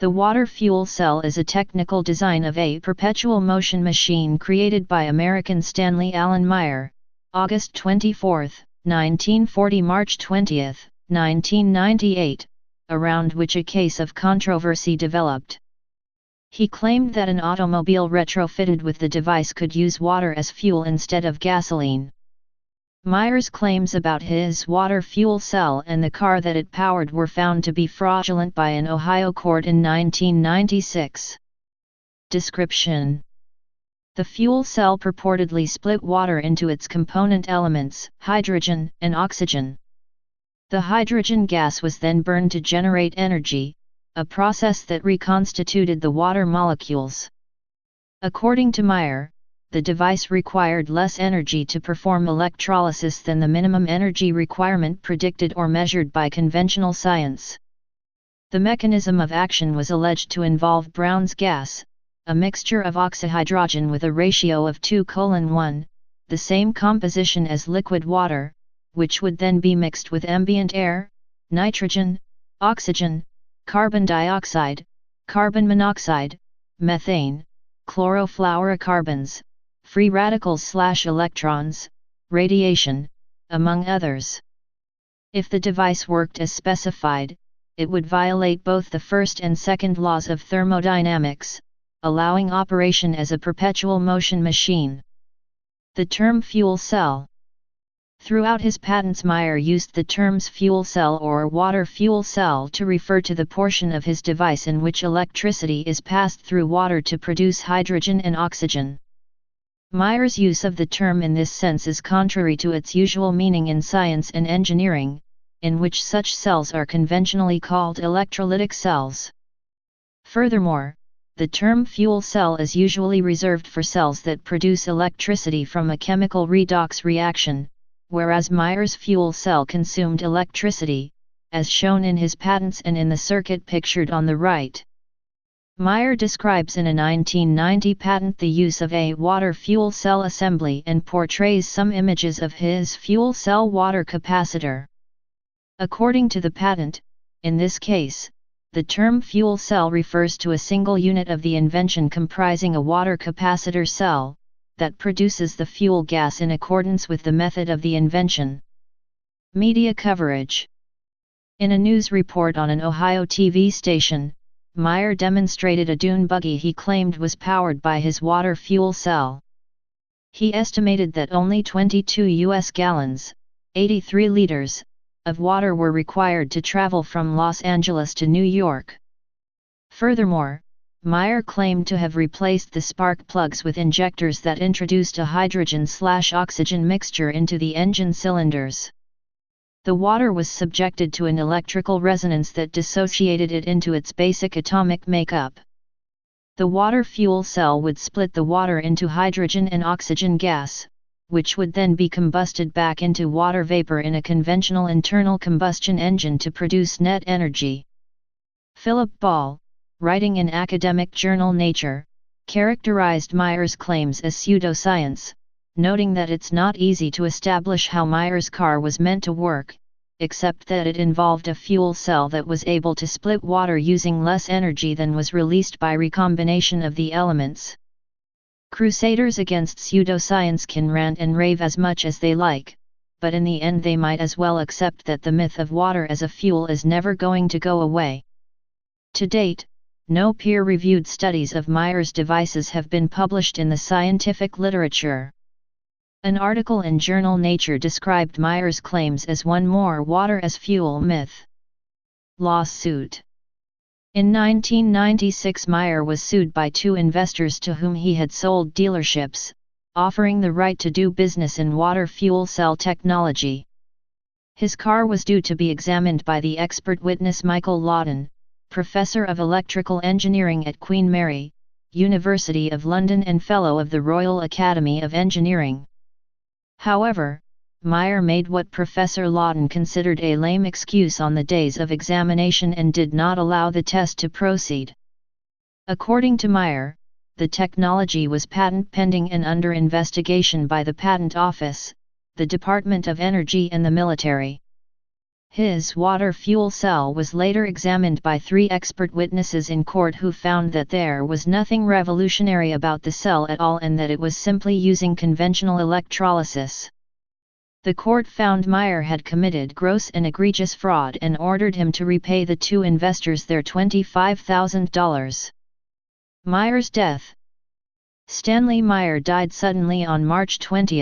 The water fuel cell is a technical design of a perpetual motion machine created by American Stanley Allen Meyer, August 24, 1940 – March 20, 1998, around which a case of controversy developed. He claimed that an automobile retrofitted with the device could use water as fuel instead of gasoline. Meyer's claims about his water fuel cell and the car that it powered were found to be fraudulent by an Ohio court in 1996. Description: the fuel cell purportedly split water into its component elements, hydrogen and oxygen. The hydrogen gas was then burned to generate energy, a process that reconstituted the water molecules. According to Meyer, the device required less energy to perform electrolysis than the minimum energy requirement predicted or measured by conventional science. The mechanism of action was alleged to involve Brown's gas, a mixture of oxyhydrogen with a ratio of 2:1, the same composition as liquid water, which would then be mixed with ambient air, nitrogen, oxygen, carbon dioxide, carbon monoxide, methane, chlorofluorocarbons, free radicals/electrons, radiation, among others. If the device worked as specified, it would violate both the first and second laws of thermodynamics, allowing operation as a perpetual motion machine. The term fuel cell. Throughout his patents, Meyer used the terms fuel cell or water fuel cell to refer to the portion of his device in which electricity is passed through water to produce hydrogen and oxygen. Meyer's use of the term in this sense is contrary to its usual meaning in science and engineering, in which such cells are conventionally called electrolytic cells. Furthermore, the term fuel cell is usually reserved for cells that produce electricity from a chemical redox reaction, whereas Meyer's fuel cell consumed electricity, as shown in his patents and in the circuit pictured on the right. Meyer describes in a 1990 patent the use of a water fuel cell assembly and portrays some images of his fuel cell water capacitor. According to the patent, in this case, the term fuel cell refers to a single unit of the invention comprising a water capacitor cell that produces the fuel gas in accordance with the method of the invention. Media coverage. In a news report on an Ohio TV station, Meyer demonstrated a dune buggy he claimed was powered by his water fuel cell. He estimated that only 22 U.S. gallons, 83 liters, of water were required to travel from Los Angeles to New York. Furthermore, Meyer claimed to have replaced the spark plugs with injectors that introduced a hydrogen/oxygen mixture into the engine cylinders. The water was subjected to an electrical resonance that dissociated it into its basic atomic makeup. The water fuel cell would split the water into hydrogen and oxygen gas, which would then be combusted back into water vapor in a conventional internal combustion engine to produce net energy. Philip Ball, writing in academic journal Nature, characterized Meyer's claims as pseudoscience, noting that it's not easy to establish how Meyer's car was meant to work, except that it involved a fuel cell that was able to split water using less energy than was released by recombination of the elements. Crusaders against pseudoscience can rant and rave as much as they like, but in the end they might as well accept that the myth of water as a fuel is never going to go away. To date, no peer-reviewed studies of Meyer's devices have been published in the scientific literature. An article in journal Nature described Meyer's claims as one more water as fuel myth. Lawsuit. In 1996, Meyer was sued by two investors to whom he had sold dealerships, offering the right to do business in water fuel cell technology. His car was due to be examined by the expert witness Michael Lawton, Professor of Electrical Engineering at Queen Mary, University of London and Fellow of the Royal Academy of Engineering. However, Meyer made what Professor Lawton considered a lame excuse on the days of examination and did not allow the test to proceed. According to Meyer, the technology was patent pending and under investigation by the Patent Office, the Department of Energy and the military. His water fuel cell was later examined by 3 expert witnesses in court who found that there was nothing revolutionary about the cell at all and that it was simply using conventional electrolysis. The court found Meyer had committed gross and egregious fraud and ordered him to repay the 2 investors their $25,000. Meyer's death. Stanley Meyer died suddenly on March 20,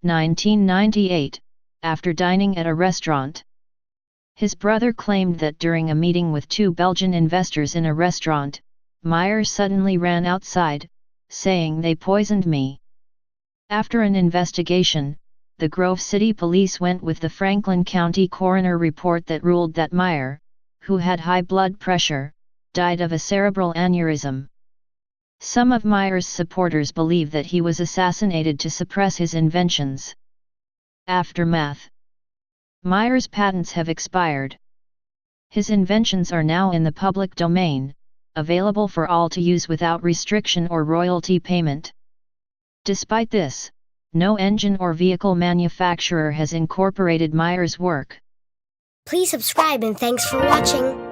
1998, after dining at a restaurant. His brother claimed that during a meeting with 2 Belgian investors in a restaurant, Meyer suddenly ran outside, saying they poisoned me. After an investigation, the Grove City Police went with the Franklin County coroner report that ruled that Meyer, who had high blood pressure, died of a cerebral aneurysm. Some of Meyer's supporters believe that he was assassinated to suppress his inventions. Aftermath. Meyer's patents have expired. His inventions are now in the public domain, available for all to use without restriction or royalty payment. Despite this, no engine or vehicle manufacturer has incorporated Meyer's work. Please subscribe and thanks for watching.